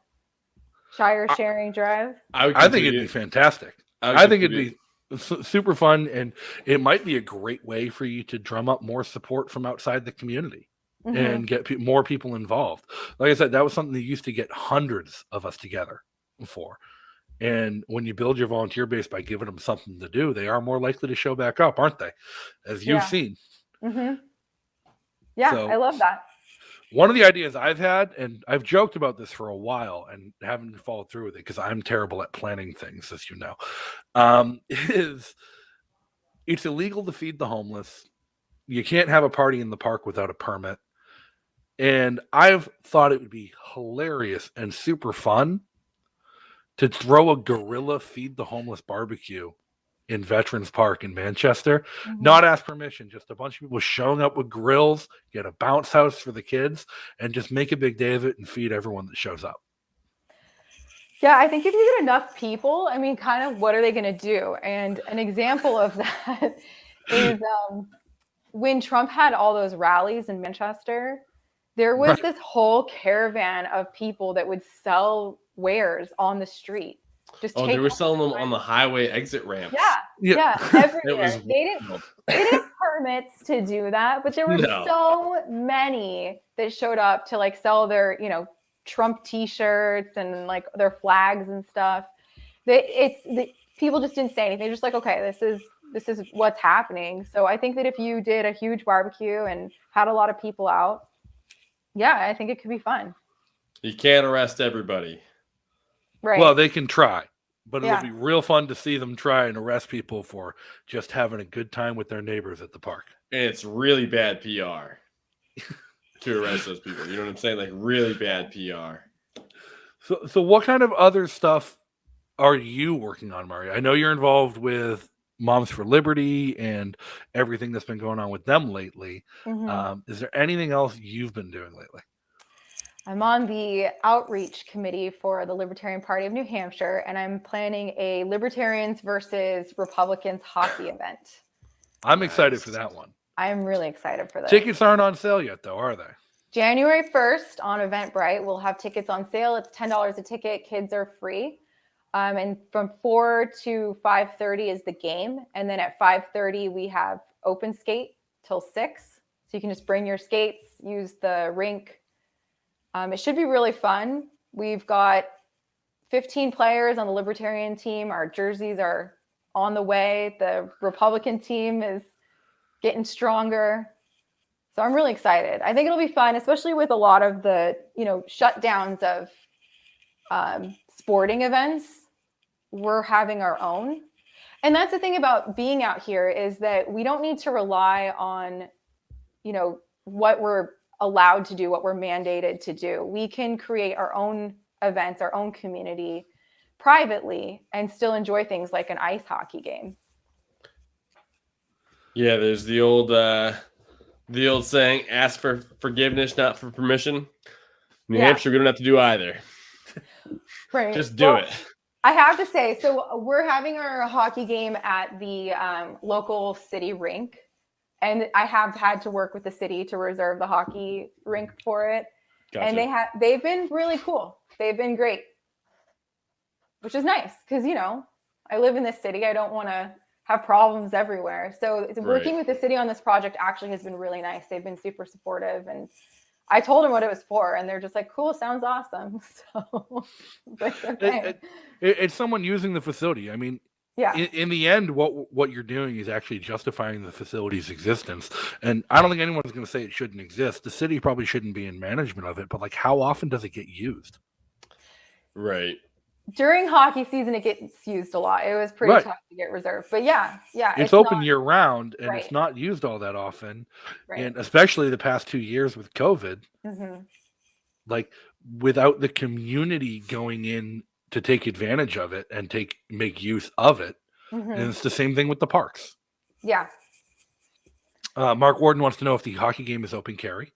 Shire Sharing drive? I think it'd be fantastic. I think it'd be super fun, and it might be a great way for you to drum up more support from outside the community. Mm-hmm. And get more people involved. Like I said, that was something that used to get hundreds of us together for. And when you build your volunteer base by giving them something to do, they are more likely to show back up, aren't they? As you've seen. Mm-hmm. Yeah, so, I love that. One of the ideas I've had, and I've joked about this for a while and haven't followed through with it because I'm terrible at planning things, as you know, is it's illegal to feed the homeless. You can't have a party in the park without a permit. And I've thought it would be hilarious and super fun to throw a guerrilla feed the homeless barbecue in Veterans Park in Manchester. Mm-hmm. Not ask permission, just a bunch of people showing up with grills, get a bounce house for the kids, and just make a big day of it and feed everyone that shows up. Yeah, I think if you get enough people, I mean, kind of what are they going to do? And an example of that is when Trump had all those rallies in Manchester, there was this whole caravan of people that would sell wares on the street. They were selling them on the highway exit ramps. Yeah, everywhere. They didn't permits to do that, but there were so many that showed up to like sell their, Trump T-shirts and like their flags and stuff. People just didn't say anything. They're just like, okay, this is what's happening. So I think that if you did a huge barbecue and had a lot of people out, yeah, I think it could be fun. You can't arrest everybody. Right. Well, they can try, but Yeah. it'll be real fun to see them try and arrest people for just having a good time with their neighbors at the park. And it's really bad PR to arrest those people. You know what I'm saying? Like really bad PR. So what kind of other stuff are you working on, Mario? I know you're involved with Moms for Liberty and everything that's been going on with them lately. Is there anything else you've been doing lately? I'm on the outreach committee for the Libertarian Party of New Hampshire, and I'm planning a Libertarians versus Republicans hockey event. I'm excited for that one. I'm really excited for this. Tickets aren't on sale yet, though, are they? January 1st on Eventbrite, we'll have tickets on sale. It's $10 a ticket. Kids are free. And from 4 to 5:30 is the game. And then at 5:30, we have open skate till 6. So you can just bring your skates, use the rink. It should be really fun. We've got 15 players on the Libertarian team. Our jerseys are on the way. The Republican team is getting stronger. So I'm really excited. I think it'll be fun, especially with a lot of the, shutdowns of sporting events. We're having our own. And that's the thing about being out here is that we don't need to rely on, what we're allowed to do, what we're mandated to do. We can create our own events, our own community privately and still enjoy things like an ice hockey game. Yeah, there's the old saying, ask for forgiveness, not for permission. New Hampshire, we don't have to do either. Right. Just do it. I have to say, so we're having our hockey game at the local city rink. And I have had to work with the city to reserve the hockey rink for it. Gotcha. And they've been really cool. They've been great, which is nice because, I live in this city. I don't want to have problems everywhere. So working with the city on this project actually has been really nice. They've been super supportive. And I told them what it was for. And they're just like, cool, sounds awesome. So okay. It's someone using the facility. I mean, yeah. In the end, what you're doing is actually justifying the facility's existence. And I don't think anyone's going to say it shouldn't exist. The city probably shouldn't be in management of it, but like, how often does it get used? Right. During hockey season, it gets used a lot. It was pretty tough to get reserved. But yeah. It's open year round, and it's not used all that often. Right. And especially the past 2 years with COVID, like without the community going in to take advantage of it and make use of it. And it's the same thing with the parks. Yeah. Mark Warden wants to know if the hockey game is open carry.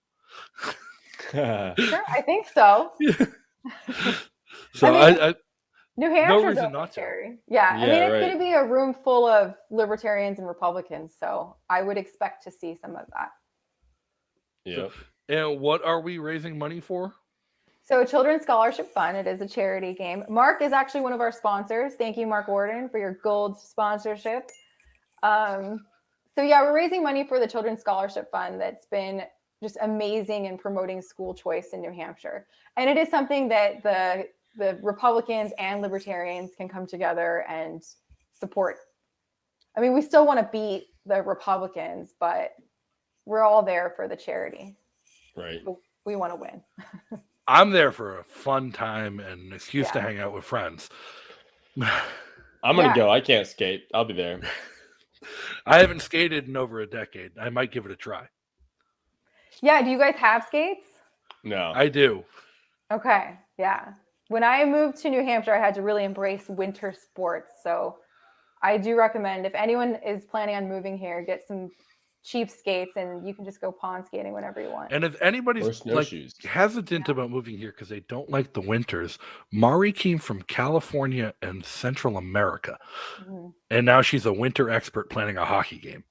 Sure, I think so. So New Hampshire's open carry. Yeah, I mean, it's going to be a room full of libertarians and Republicans, so I would expect to see some of that. Yeah. And what are we raising money for? So Children's Scholarship Fund, it is a charity game. Mark is actually one of our sponsors. Thank you, Mark Warden, for your gold sponsorship. So yeah, we're raising money for the Children's Scholarship Fund that's been just amazing in promoting school choice in New Hampshire. And it is something that the Republicans and Libertarians can come together and support. I mean, we still want to beat the Republicans, but we're all there for the charity. Right. We want to win. I'm there for a fun time and an excuse to hang out with friends. I'm going to go. I can't skate. I'll be there. I haven't skated in over a decade. I might give it a try. Yeah. Do you guys have skates? No. I do. Okay. Yeah. When I moved to New Hampshire, I had to really embrace winter sports. So I do recommend if anyone is planning on moving here, get some cheap skates and you can just go pond skating whenever you want. And if anybody's like hesitant about moving here because they don't like the winters, Mari came from California and Central America. And now she's a winter expert planning a hockey game.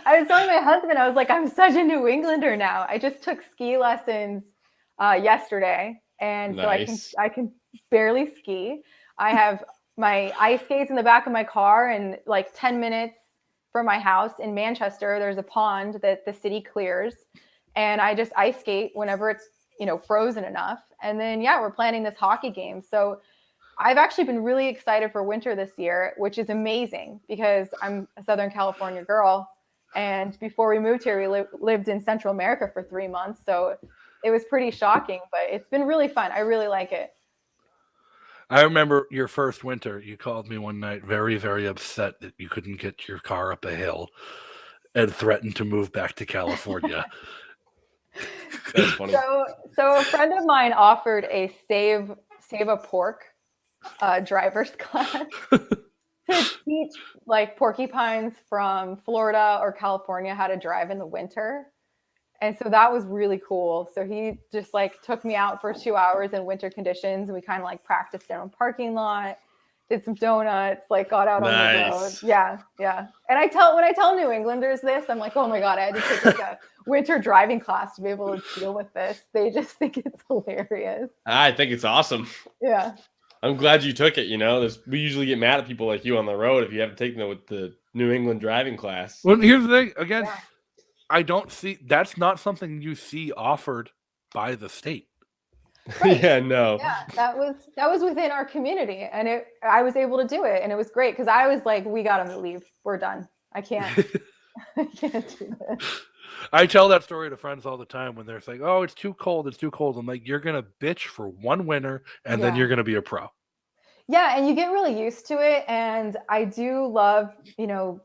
I was telling my husband, I was like, I'm such a New Englander now. I just took ski lessons yesterday. And nice. So I can barely ski. I have my ice skates in the back of my car and like 10 minutes from my house in Manchester, there's a pond that the city clears. And I just ice skate whenever it's, frozen enough. And then, we're planning this hockey game. So I've actually been really excited for winter this year, which is amazing because I'm a Southern California girl. And before we moved here, we lived in Central America for 3 months. So it was pretty shocking, but it's been really fun. I really like it. I remember your first winter. You called me one night very, very upset that you couldn't get your car up a hill and threatened to move back to California. That's funny. So a friend of mine offered a save a pork driver's class to teach like porcupines from Florida or California how to drive in the winter. And so that was really cool. So he just like took me out for 2 hours in winter conditions. And we kind of like practiced in a parking lot, did some donuts, like got out on the road. Yeah. Yeah. And when I tell New Englanders this, I'm like, oh my God, I had to take like a winter driving class to be able to deal with this. They just think it's hilarious. I think it's awesome. Yeah. I'm glad you took it. We usually get mad at people like you on the road if you haven't taken it with the New England driving class. Well, here's the thing. Again, I don't see, that's not something you see offered by the state. Right. Yeah, no. Yeah, that was within our community, and I was able to do it, and it was great because I was like, we gotta leave. We're done. I can't do this. I tell that story to friends all the time when they're like, oh, it's too cold. It's too cold. I'm like, you're going to bitch for one winter and then you're going to be a pro. Yeah. And you get really used to it. And I do love,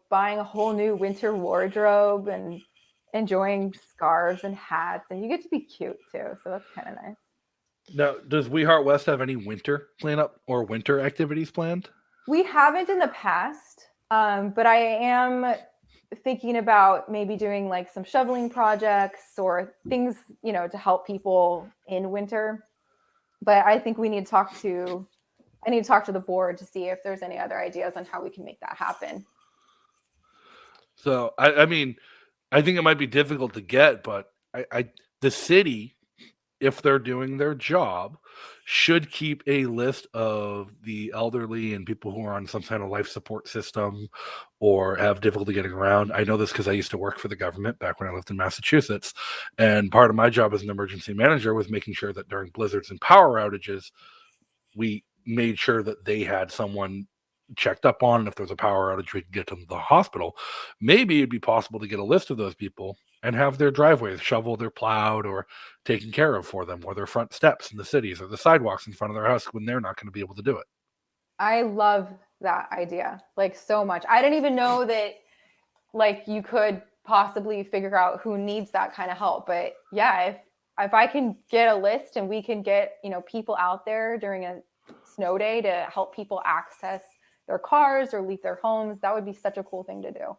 buying a whole new winter wardrobe and enjoying scarves and hats. And you get to be cute too. So that's kind of nice. Now, does We Heart West have any winter plan up or winter activities planned? We haven't in the past, but I am thinking about maybe doing like some shoveling projects or things, to help people in winter. But I think I need to talk to the board to see if there's any other ideas on how we can make that happen. So, I mean, I think it might be difficult to get, but the city, if they're doing their job, should keep a list of the elderly and people who are on some kind of life support system or have difficulty getting around. I know this because I used to work for the government back when I lived in Massachusetts. And part of my job as an emergency manager was making sure that during blizzards and power outages, we made sure that they had someone checked up on, and if there's a power outage, we could get them to the hospital. Maybe it'd be possible to get a list of those people and have their driveways shoveled or plowed or taken care of for them, or their front steps in the cities or the sidewalks in front of their house when they're not going to be able to do it. I love that idea, like, so much. I didn't even know that, like, you could possibly figure out who needs that kind of help. But yeah, if I can get a list and we can get, people out there during a snow day to help people access their cars or leave their homes, that would be such a cool thing to do.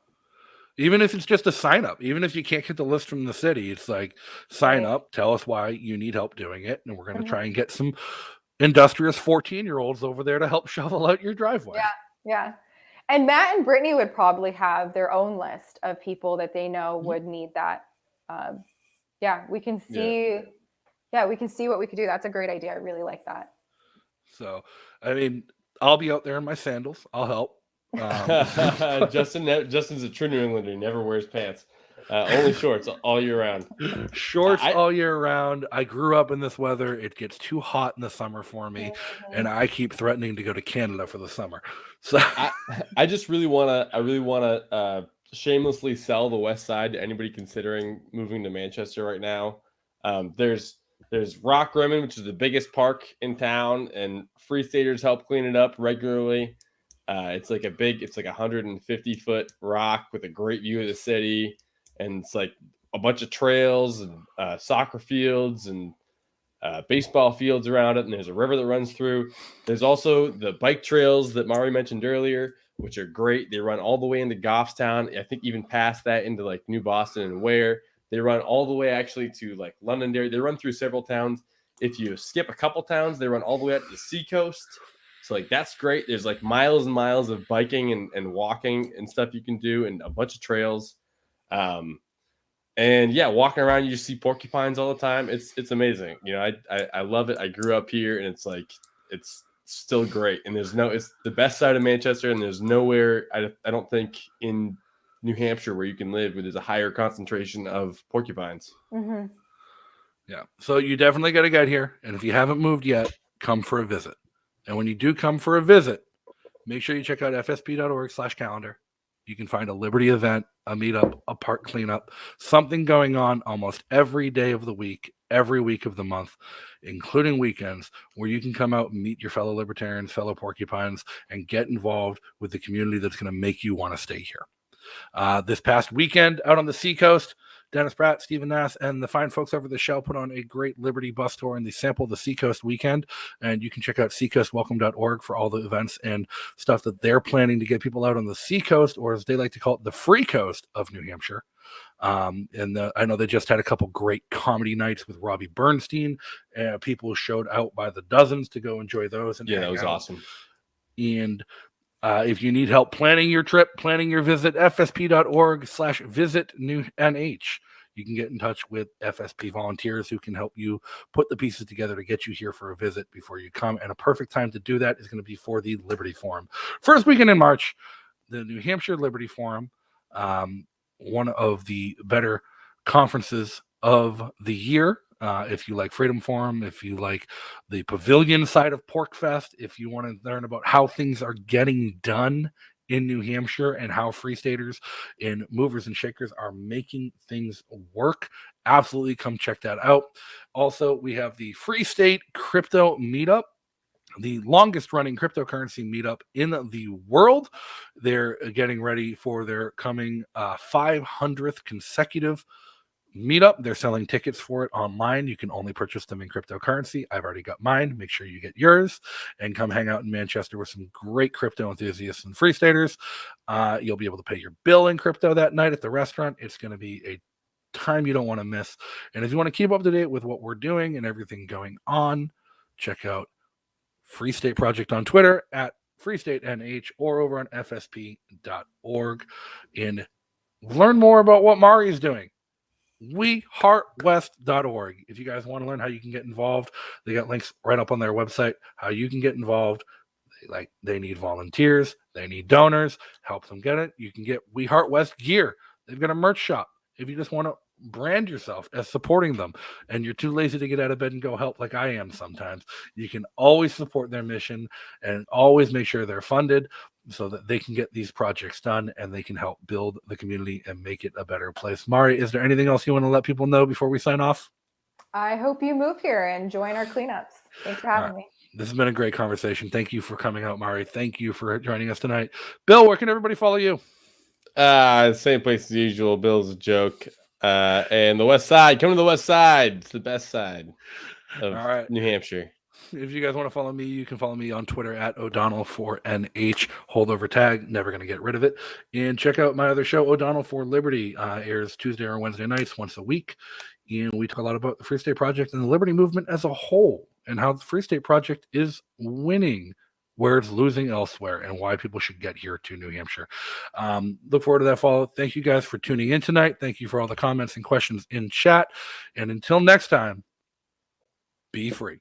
Even if it's just a sign up, even if you can't get the list from the city, it's like, sign up, tell us why you need help doing it, and we're going to try and get some industrious 14-year-olds over there to help shovel out your driveway. Yeah. And Matt and Brittany would probably have their own list of people that they know would need that. We can see. Yeah, we can see what we could do. That's a great idea. I really like that. So, I mean, I'll be out there in my sandals. I'll help. Justin's a true New Englander. He never wears pants. Only shorts all year round. Shorts all year round. I grew up in this weather. It gets too hot in the summer for me, and I keep threatening to go to Canada for the summer. So I just really want to shamelessly sell the West Side to anybody considering moving to Manchester right now. There's Rock Rimmon, which is the biggest park in town, and Free Staters help clean it up regularly. It's like 150-foot rock with a great view of the city, and it's like a bunch of trails and soccer fields and baseball fields around it, and there's a river that runs through. There's also the bike trails that Mari mentioned earlier, which are great. They run all the way into Goffstown. I think even past that into like New Boston and Ware. They run all the way actually to like Londonderry. They run through several towns. If you skip a couple towns, they run all the way up to the seacoast. So like that's great. There's like miles and miles of biking and walking and stuff you can do, and a bunch of trails. And yeah, walking around, you just see porcupines all the time. It's amazing. I love it. I grew up here, and it's like it's still great. And it's the best side of Manchester, and there's nowhere I don't think in New Hampshire where you can live where there's a higher concentration of porcupines. Mm-hmm. Yeah. So you definitely got to get here. And if you haven't moved yet, come for a visit. And when you do come for a visit, make sure you check out fsp.org/calendar. you can find a Liberty event, a meetup, a park cleanup, something going on almost every day of the week, every week of the month, including weekends, where you can come out and meet your fellow libertarians, fellow porcupines, and get involved with the community that's going to make you want to stay here. This past weekend out on the Seacoast, Dennis Pratt, Stephen Nass, and the fine folks over the Shell put on a great Liberty bus tour, and they sampled the Seacoast weekend. And you can check out seacoastwelcome.org for all the events and stuff that they're planning to get people out on the Seacoast, or as they like to call it, the Free Coast of New Hampshire. I know they just had a couple great comedy nights with Robbie Bernstein. People showed out by the dozens to go enjoy those. And yeah, that was awesome. And if you need help planning your trip, planning your visit, fsp.org/visitNewNH. You can get in touch with FSP volunteers who can help you put the pieces together to get you here for a visit before you come. And a perfect time to do that is going to be for the Liberty Forum. First weekend in March, the New Hampshire Liberty Forum, one of the better conferences of the year. If you like Freedom Forum, if you like the pavilion side of PorcFest, if you want to learn about how things are getting done in New Hampshire and how Free Staters and movers and shakers are making things work, absolutely come check that out. Also, we have the Free State Crypto Meetup, the longest running cryptocurrency meetup in the world. They're getting ready for their coming 500th consecutive meetup. They're selling tickets for it online. You can only purchase them in cryptocurrency. I've already got mine. Make sure you get yours and come hang out in Manchester with some great crypto enthusiasts and Free Staters. You'll be able to pay your bill in crypto that night at the restaurant. It's going to be a time you don't want to miss. And if you want to keep up to date with what we're doing and everything going on, check out Free State Project on Twitter at FreeStateNH or over on fsp.org and learn more about what Mari is doing. WeHeartWest.org. If you guys want to learn how you can get involved, they got links right up on their website, how you can get involved. They need volunteers, they need donors, help them get it. You can get We Heart West gear. They've got a merch shop. If you just want to brand yourself as supporting them and you're too lazy to get out of bed and go help like I am sometimes, you can always support their mission and always make sure they're funded so that they can get these projects done and they can help build the community and make it a better place. Mari, is there anything else you want to let people know before we sign off? I hope you move here and join our cleanups. Thanks for having me. This has been a great conversation. Thank you for coming out, Mari. Thank you for joining us tonight. Bill, where can everybody follow you? Same place as usual. Bill's a joke. And the West Side. Come to the West Side. It's the best side of New Hampshire. If you guys want to follow me, you can follow me on Twitter at O'Donnell for NH holdover tag. Never going to get rid of it. And check out my other show, O'Donnell for Liberty. Airs Tuesday or Wednesday nights once a week. And we talk a lot about the Free State Project and the Liberty movement as a whole and how the Free State Project is winning where it's losing elsewhere and why people should get here to New Hampshire. Look forward to that follow. Thank you guys for tuning in tonight. Thank you for all the comments and questions in chat. And until next time, be free.